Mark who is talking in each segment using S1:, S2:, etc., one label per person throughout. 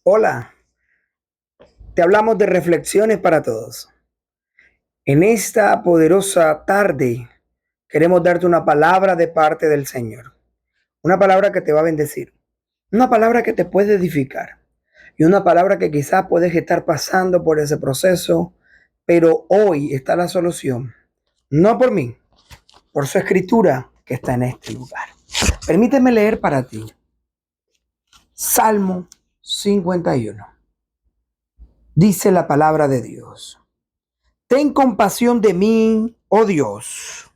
S1: Hola, te hablamos de reflexiones para todos. En esta poderosa tarde queremos darte una palabra de parte del Señor. Una palabra que te va a bendecir. Una palabra que te puede edificar. Y una palabra que quizás puedes estar pasando por ese proceso, pero hoy está la solución. No por mí, por su escritura que está en este lugar. Permíteme leer para ti. Salmo 51. Dice la palabra de Dios. Ten compasión de mí, oh Dios.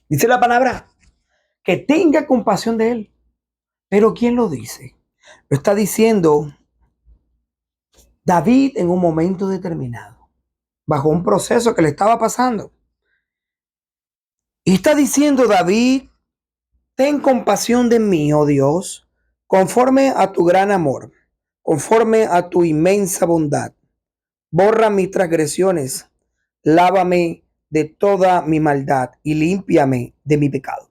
S1: Dice la palabra que tenga compasión de él. Pero ¿quién lo dice? Lo está diciendo David en un momento determinado, bajo un proceso que le estaba pasando. Y está diciendo David, ten compasión de mí, oh Dios, conforme a tu gran amor, conforme a tu inmensa bondad. Borra mis transgresiones, lávame de toda mi maldad y límpiame de mi pecado.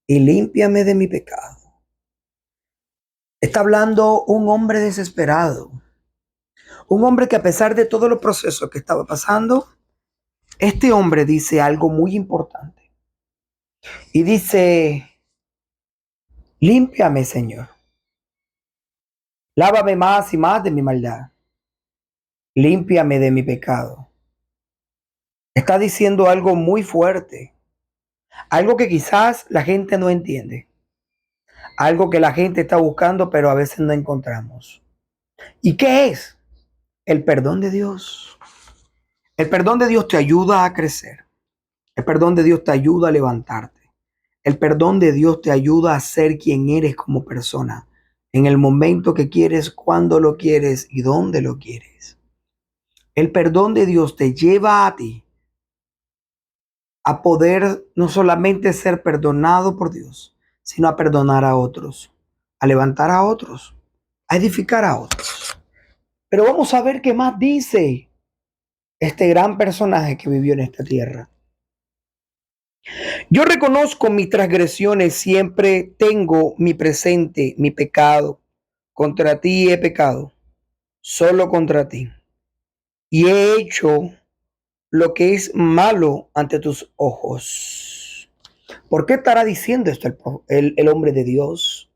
S1: Y límpiame de mi pecado. Está hablando un hombre desesperado, un hombre que a pesar de todos los procesos que estaba pasando, este hombre dice algo muy importante. Y dice, límpiame, Señor. Lávame más y más de mi maldad. Límpiame de mi pecado. Está diciendo algo muy fuerte, algo que quizás la gente no entiende, algo que la gente está buscando, pero a veces no encontramos. ¿Y qué es? El perdón de Dios. El perdón de Dios te ayuda a crecer. El perdón de Dios te ayuda a levantarte. El perdón de Dios te ayuda a ser quien eres como persona, en el momento que quieres, cuando lo quieres y dónde lo quieres. El perdón de Dios te lleva a ti a poder no solamente ser perdonado por Dios, sino a perdonar a otros, a levantar a otros, a edificar a otros. Pero vamos a ver qué más dice este gran personaje que vivió en esta tierra. Yo reconozco mis transgresiones, siempre tengo mi presente, mi pecado. Contra ti he pecado, solo contra ti. Y he hecho lo que es malo ante tus ojos. ¿Por qué estará diciendo esto el hombre de Dios?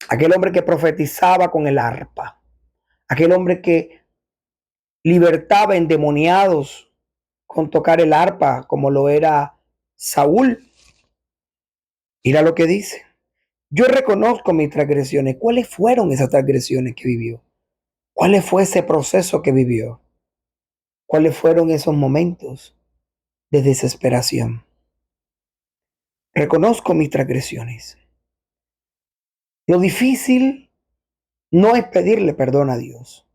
S1: Aquel hombre que profetizaba con el arpa. Aquel hombre que libertaba endemoniados con tocar el arpa, como lo era Saúl. Mira lo que dice. Yo reconozco mis transgresiones. ¿Cuáles fueron esas transgresiones que vivió? ¿Cuál fue ese proceso que vivió? ¿Cuáles fueron esos momentos de desesperación? Reconozco mis transgresiones. Lo difícil no es pedirle perdón a Dios.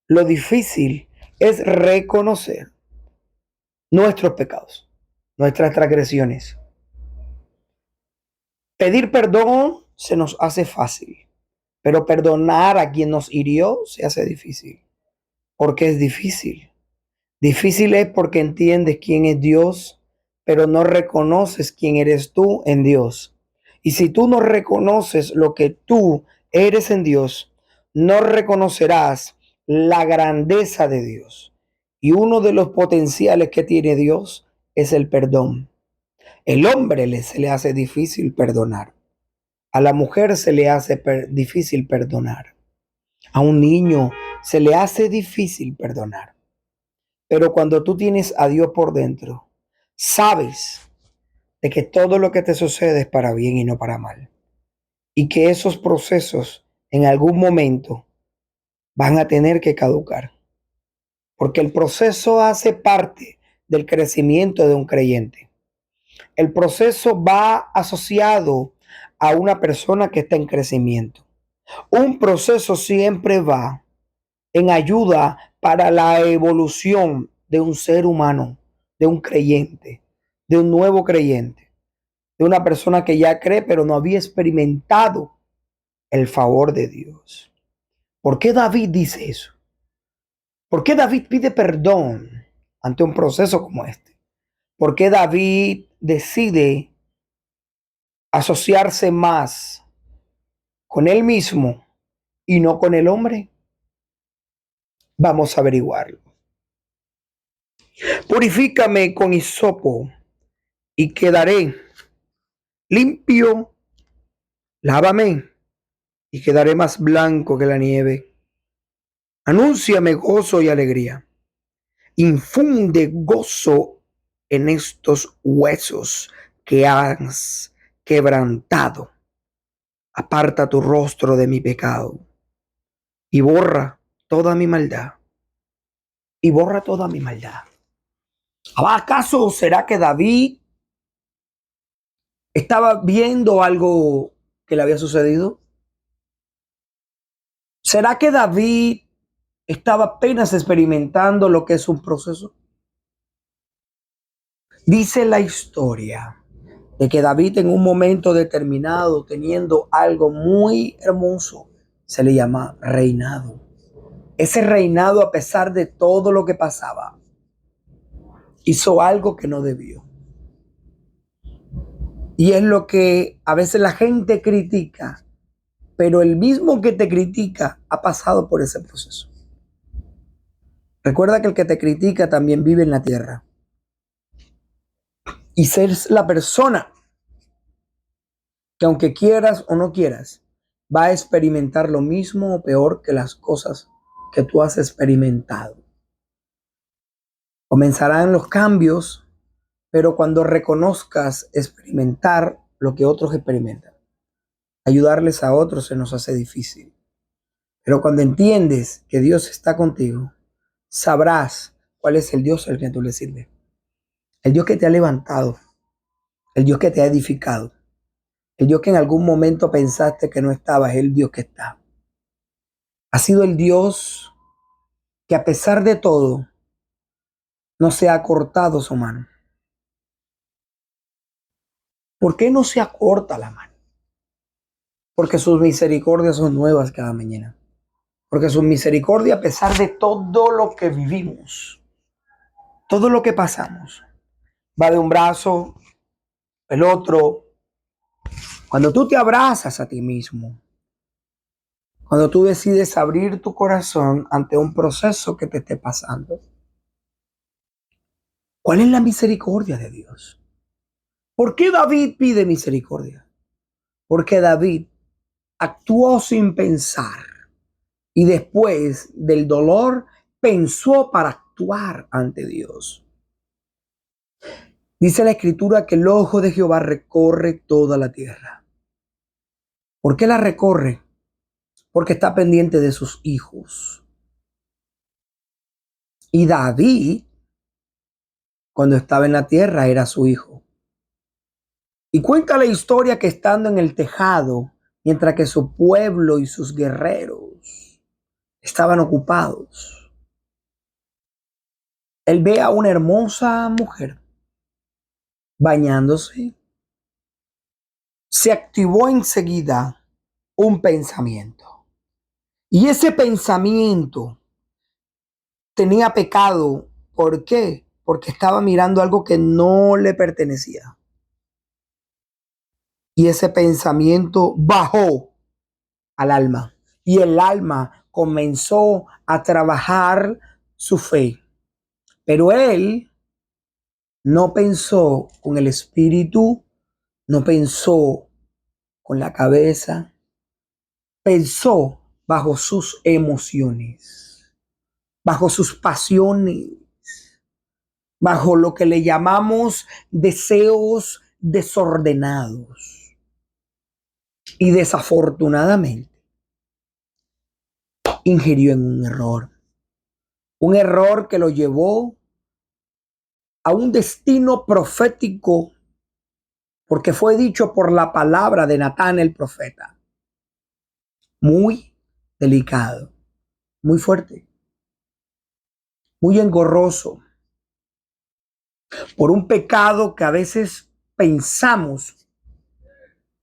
S1: Lo difícil es reconocer nuestros pecados, nuestras transgresiones. Pedir perdón se nos hace fácil, pero perdonar a quien nos hirió se hace difícil. ¿Por qué es difícil? Difícil es porque entiendes quién es Dios, pero no reconoces quién eres tú en Dios. Y si tú no reconoces lo que tú eres en Dios, no reconocerás la grandeza de Dios. Y uno de los potenciales que tiene Dios es el perdón. El hombre se le hace difícil perdonar. A la mujer se le hace difícil perdonar. A un niño se le hace difícil perdonar. Pero cuando tú tienes a Dios por dentro, sabes de que todo lo que te sucede es para bien y no para mal. Y que esos procesos en algún momento van a tener que caducar. Porque el proceso hace parte del crecimiento de un creyente. El proceso va asociado a una persona que está en crecimiento. Un proceso siempre va en ayuda para la evolución de un ser humano, de un creyente, de un nuevo creyente, de una persona que ya cree pero no había experimentado el favor de Dios. ¿Por qué David dice eso? ¿Por qué David pide perdón ante un proceso como este? ¿Por qué David decide asociarse más con él mismo y no con el hombre? Vamos a averiguarlo. Purifícame con hisopo y quedaré limpio. Lávame y quedaré más blanco que la nieve. Anúnciame gozo y alegría. Infunde gozo en estos huesos que has quebrantado. Aparta tu rostro de mi pecado y borra toda mi maldad. Y borra toda mi maldad. ¿Acaso será que David estaba viendo algo que le había sucedido? ¿Será que David estaba apenas experimentando lo que es un proceso? Dice la historia de que David en un momento determinado, teniendo algo muy hermoso, se le llama reinado. Ese reinado, a pesar de todo lo que pasaba, hizo algo que no debió. Y es lo que a veces la gente critica, pero el mismo que te critica ha pasado por ese proceso. Recuerda que el que te critica también vive en la tierra. Y ser la persona que, aunque quieras o no quieras, va a experimentar lo mismo o peor que las cosas que tú has experimentado. Comenzarán los cambios, pero cuando reconozcas experimentar lo que otros experimentan, ayudarles a otros se nos hace difícil. Pero cuando entiendes que Dios está contigo, sabrás cuál es el Dios al que tú le sirves. El Dios que te ha levantado, el Dios que te ha edificado, el Dios que en algún momento pensaste que no estaba, es el Dios que está. Ha sido el Dios que, a pesar de todo, no se ha cortado su mano. ¿Por qué no se acorta la mano? Porque sus misericordias son nuevas cada mañana. Porque su misericordia, a pesar de todo lo que vivimos, todo lo que pasamos, va de un brazo, el otro. Cuando tú te abrazas a ti mismo, cuando tú decides abrir tu corazón ante un proceso que te esté pasando, ¿cuál es la misericordia de Dios? ¿Por qué David pide misericordia? Porque David actuó sin pensar y después del dolor pensó para actuar ante Dios. Dice la escritura que el ojo de Jehová recorre toda la tierra. ¿Por qué la recorre? Porque está pendiente de sus hijos. Y David, cuando estaba en la tierra, era su hijo. Y cuenta la historia que, estando en el tejado, mientras que su pueblo y sus guerreros estaban ocupados, él ve a una hermosa mujer bañándose. Se activó enseguida un pensamiento. Y ese pensamiento tenía pecado. ¿Por qué? Porque estaba mirando algo que no le pertenecía. Y ese pensamiento bajó al alma. Y el alma comenzó a trabajar su fe. Pero él no pensó con el espíritu, no pensó con la cabeza, pensó bajo sus emociones, bajo sus pasiones, bajo lo que le llamamos deseos desordenados. Y desafortunadamente ingirió en un error que lo llevó a un destino profético, porque fue dicho por la palabra de Natán el profeta. Muy delicado, muy fuerte, muy engorroso, por un pecado que a veces pensamos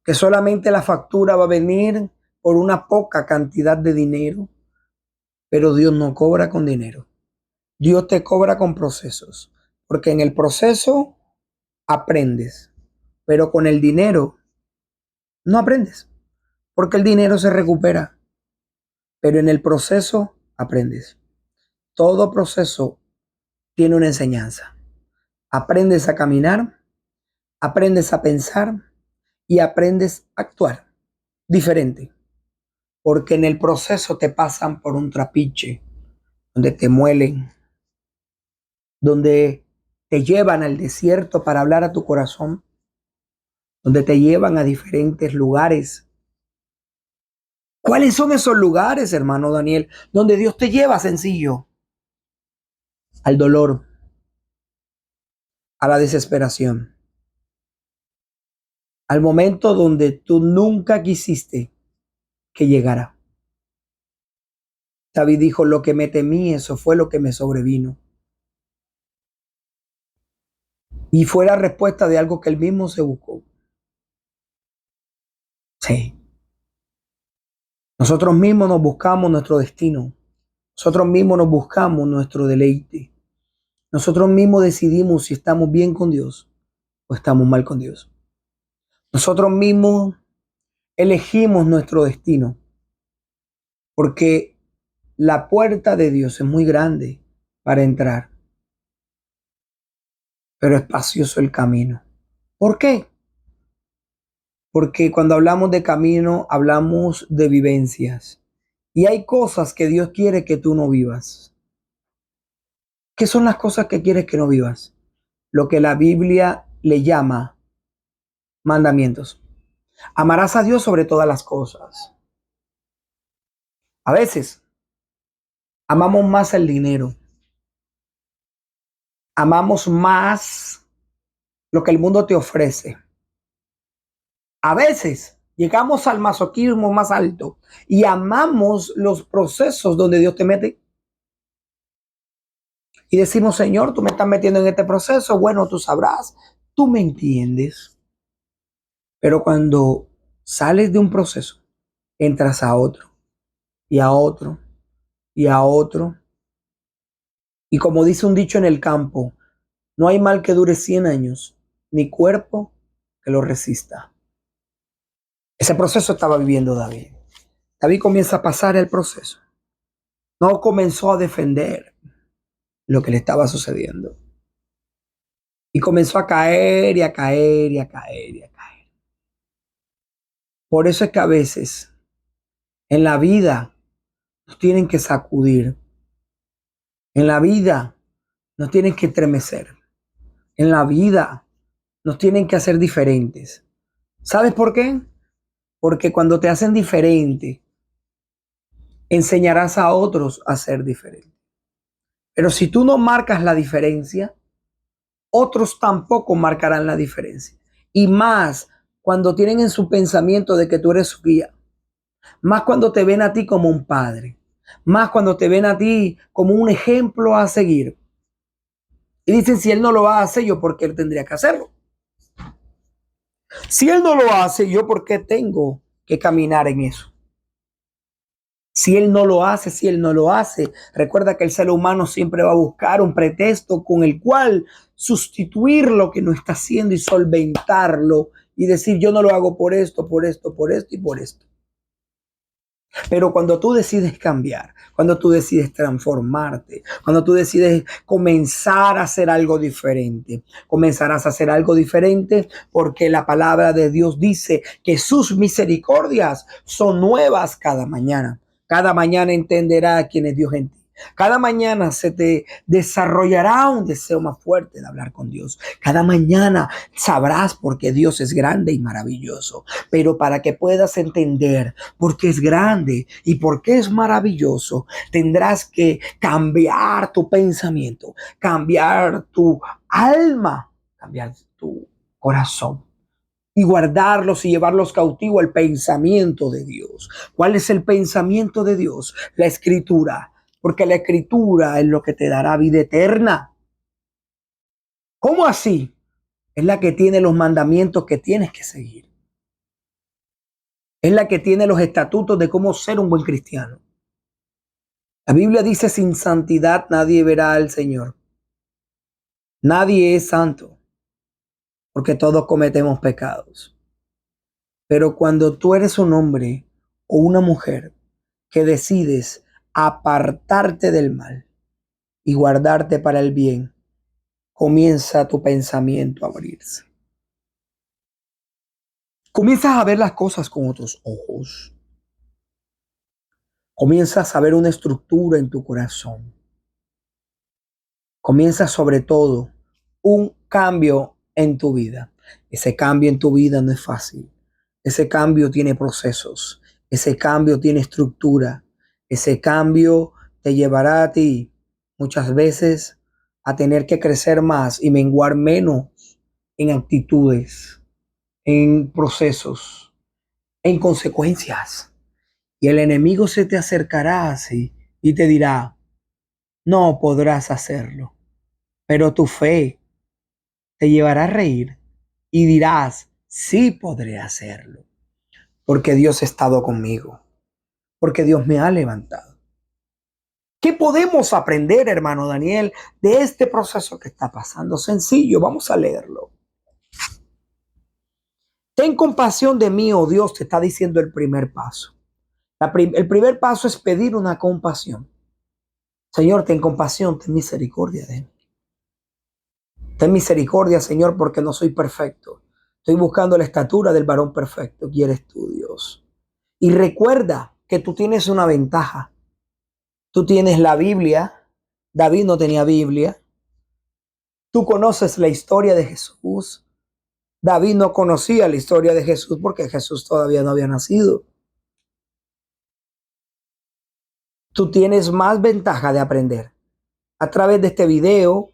S1: que solamente la factura va a venir por una poca cantidad de dinero, pero Dios no cobra con dinero. Dios te cobra con procesos, porque en el proceso aprendes, pero con el dinero no aprendes, porque el dinero se recupera. pero en el proceso aprendes. Todo proceso tiene una enseñanza. Aprendes a caminar, aprendes a pensar y aprendes a actuar diferente, porque en el proceso te pasan por un trapiche, donde te muelen, donde te llevan al desierto para hablar a tu corazón, donde te llevan a diferentes lugares. ¿Cuáles son esos lugares, hermano Daniel, donde Dios te lleva sencillo? Al dolor, a la desesperación, al momento donde tú nunca quisiste que llegara. David dijo, lo que me temí, eso fue lo que me sobrevino. Y fue la respuesta de algo que él mismo se buscó. Sí. Nosotros mismos nos buscamos nuestro destino. Nosotros mismos nos buscamos nuestro deleite. Nosotros mismos decidimos si estamos bien con Dios o estamos mal con Dios. Nosotros mismos elegimos nuestro destino, porque la puerta de Dios es muy grande para entrar, pero espacioso el camino. ¿Por qué? Porque cuando hablamos de camino, hablamos de vivencias. Y hay cosas que Dios quiere que tú no vivas. ¿Qué son las cosas que quieres que no vivas? Lo que la Biblia le llama mandamientos. Amarás a Dios sobre todas las cosas. A veces amamos más el dinero. Amamos más lo que el mundo te ofrece. A veces llegamos al masoquismo más alto y amamos los procesos donde Dios te mete. Y decimos, Señor, tú me estás metiendo en este proceso. Bueno, tú sabrás, tú me entiendes. Pero cuando sales de un proceso, entras a otro y a otro y a otro. Y como dice un dicho en el campo, no hay mal que dure 100 años, ni cuerpo que lo resista. Ese proceso estaba viviendo David. David comienza a pasar el proceso. No comenzó a defender lo que le estaba sucediendo. Y comenzó a caer y a caer y a caer y a caer. Por eso es que a veces en la vida nos tienen que sacudir. En la vida nos tienen que estremecer. En la vida nos tienen que hacer diferentes. ¿Sabes por qué? Porque cuando te hacen diferente, enseñarás a otros a ser diferente. Pero si tú no marcas la diferencia, otros tampoco marcarán la diferencia. Y más cuando tienen en su pensamiento de que tú eres su guía. Más cuando te ven a ti como un padre. Más cuando te ven a ti como un ejemplo a seguir. Y dicen, si él no lo hace, yo por qué él tendría que hacerlo. Si él no lo hace, yo por qué tengo que caminar en eso. Si él no lo hace, si él no lo hace, recuerda que el ser humano siempre va a buscar un pretexto con el cual sustituir lo que no está haciendo y solventarlo y decir yo no lo hago por esto, por esto, por esto y por esto. Pero cuando tú decides cambiar, cuando tú decides transformarte, cuando tú decides comenzar a hacer algo diferente, comenzarás a hacer algo diferente porque la palabra de Dios dice que sus misericordias son nuevas cada mañana. Cada mañana entenderá quién es Dios en ti. Cada mañana se te desarrollará un deseo más fuerte de hablar con Dios. Cada mañana sabrás por qué Dios es grande y maravilloso. Pero para que puedas entender por qué es grande y por qué es maravilloso, tendrás que cambiar tu pensamiento, cambiar tu alma, cambiar tu corazón y guardarlos y llevarlos cautivo al pensamiento de Dios. ¿Cuál es el pensamiento de Dios? La escritura, porque la escritura es lo que te dará vida eterna. ¿Cómo así? Es la que tiene los mandamientos que tienes que seguir. Es la que tiene los estatutos de cómo ser un buen cristiano. La Biblia dice, sin santidad nadie verá al Señor. Nadie es santo, porque todos cometemos pecados. Pero cuando tú eres un hombre o una mujer que decides apartarte del mal y guardarte para el bien, comienza tu pensamiento a abrirse. Comienzas a ver las cosas con otros ojos. Comienzas a ver una estructura en tu corazón. Comienza sobre todo un cambio en tu vida. Ese cambio en tu vida no es fácil. Ese cambio tiene procesos. Ese cambio tiene estructura. Ese cambio te llevará a ti muchas veces a tener que crecer más y menguar menos en actitudes, en procesos, en consecuencias. Y el enemigo se te acercará así y te dirá, no podrás hacerlo. Pero tu fe te llevará a reír y dirás, sí podré hacerlo, porque Dios ha estado conmigo, porque Dios me ha levantado. ¿Qué podemos aprender, hermano Daniel, de este proceso que está pasando? Sencillo, vamos a leerlo. Ten compasión de mí, oh Dios, te está diciendo el primer paso. El primer paso es pedir una compasión. Señor, ten compasión, ten misericordia de mí. Ten misericordia, Señor, porque no soy perfecto. Estoy buscando la estatura del varón perfecto, que eres tú, Dios. Y recuerda que tú tienes una ventaja. Tú tienes la Biblia. David no tenía Biblia. Tú conoces la historia de Jesús. David no conocía la historia de Jesús porque Jesús todavía no había nacido. Tú tienes más ventaja de aprender. A través de este video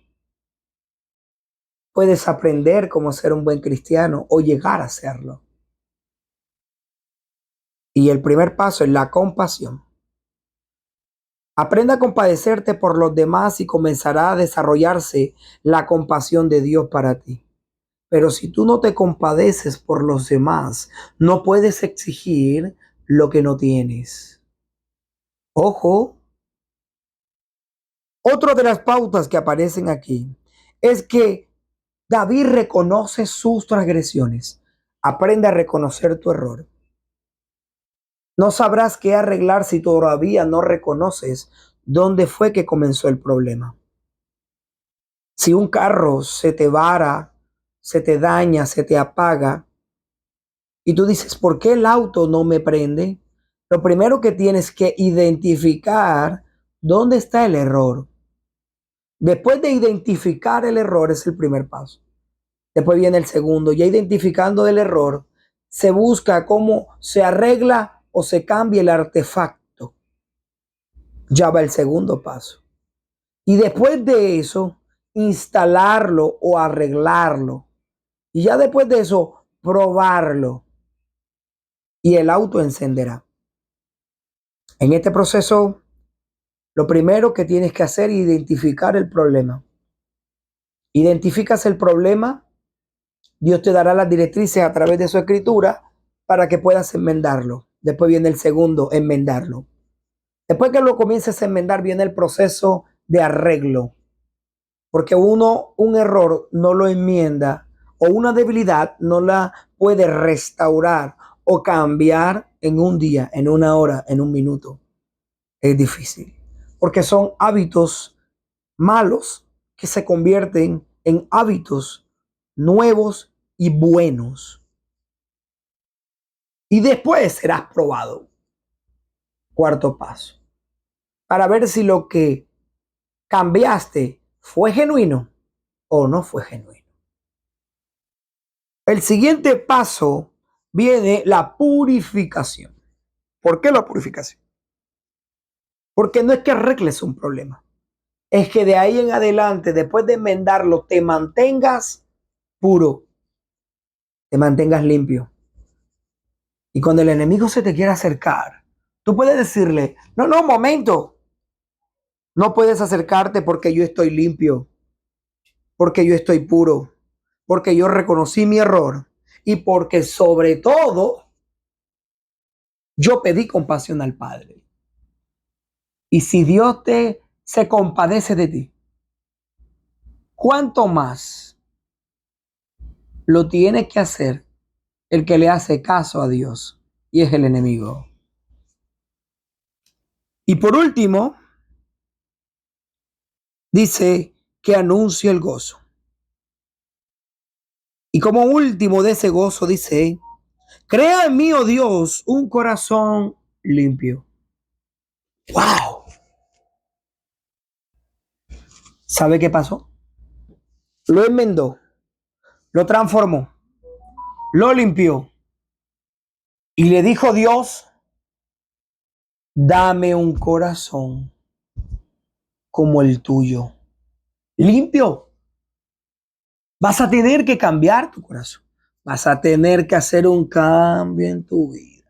S1: puedes aprender cómo ser un buen cristiano o llegar a serlo. Y el primer paso es la compasión. Aprenda a compadecerte por los demás y comenzará a desarrollarse la compasión de Dios para ti. Pero si tú no te compadeces por los demás, no puedes exigir lo que no tienes. Ojo, otra de las pautas que aparecen aquí es que David reconoce sus transgresiones. Aprende a reconocer tu error. No sabrás qué arreglar si todavía no reconoces dónde fue que comenzó el problema. Si un carro se te vara, se te daña, se te apaga, y tú dices, ¿por qué el auto no me prende? Lo primero que tienes que identificar dónde está el error. Después de identificar el error es el primer paso. Después viene el segundo. Ya identificando el error, se busca cómo se arregla o se cambia el artefacto. Ya va el segundo paso. Y después de eso, instalarlo o arreglarlo. Y ya después de eso, probarlo. Y el auto encenderá. En este proceso, lo primero que tienes que hacer es identificar el problema. Identificas el problema, Dios te dará las directrices a través de su escritura para que puedas enmendarlo. Después viene el segundo, enmendarlo. Después que lo comiences a enmendar, viene el proceso de arreglo. Porque un error no lo enmienda o una debilidad no la puede restaurar o cambiar en un día, en una hora, en un minuto. Es difícil. Porque son hábitos malos que se convierten en hábitos nuevos y buenos. Y después serás probado. Cuarto paso. Para ver si lo que cambiaste fue genuino o no fue genuino. El siguiente paso viene la purificación. ¿Por qué la purificación? Porque no es que arregles un problema. Es que de ahí en adelante, después de enmendarlo, te mantengas puro, te mantengas limpio. Y cuando el enemigo se te quiera acercar, tú puedes decirle, no, no, momento. No puedes acercarte porque yo estoy limpio, porque yo estoy puro, porque yo reconocí mi error y porque sobre todo yo pedí compasión al Padre. Y si Dios se compadece de ti, ¿cuánto más lo tiene que hacer el que le hace caso a Dios y es el enemigo? Y por último, dice que anuncia el gozo. Y como último de ese gozo dice, crea en mí, oh Dios, un corazón limpio. ¡Wow! ¿Sabe qué pasó? Lo enmendó, lo transformó, lo limpió. Y le dijo Dios, dame un corazón como el tuyo. Limpio. Vas a tener que cambiar tu corazón. Vas a tener que hacer un cambio en tu vida.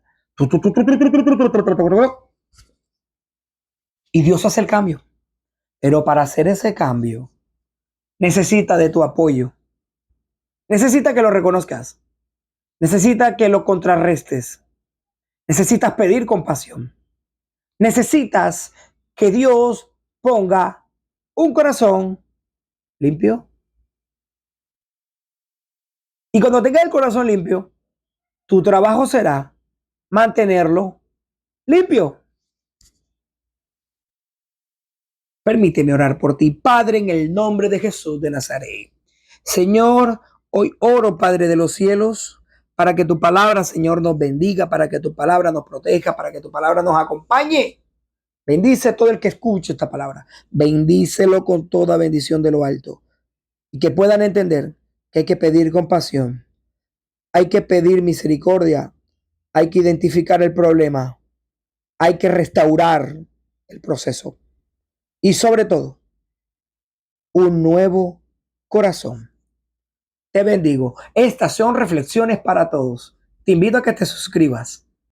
S1: Y Dios hace el cambio. Pero para hacer ese cambio, necesita de tu apoyo. Necesita que lo reconozcas. Necesita que lo contrarrestes. Necesitas pedir compasión. Necesitas que Dios ponga un corazón limpio. Y cuando tengas el corazón limpio, tu trabajo será mantenerlo limpio. Permíteme orar por ti, Padre, en el nombre de Jesús de Nazaret. Señor, hoy oro, Padre de los cielos, para que tu palabra, Señor, nos bendiga, para que tu palabra nos proteja, para que tu palabra nos acompañe. Bendice a todo el que escuche esta palabra. Bendícelo con toda bendición de lo alto. Y que puedan entender que hay que pedir compasión, hay que pedir misericordia, hay que identificar el problema, hay que restaurar el proceso. Y sobre todo, un nuevo corazón. Te bendigo. Estas son reflexiones para todos. Te invito a que te suscribas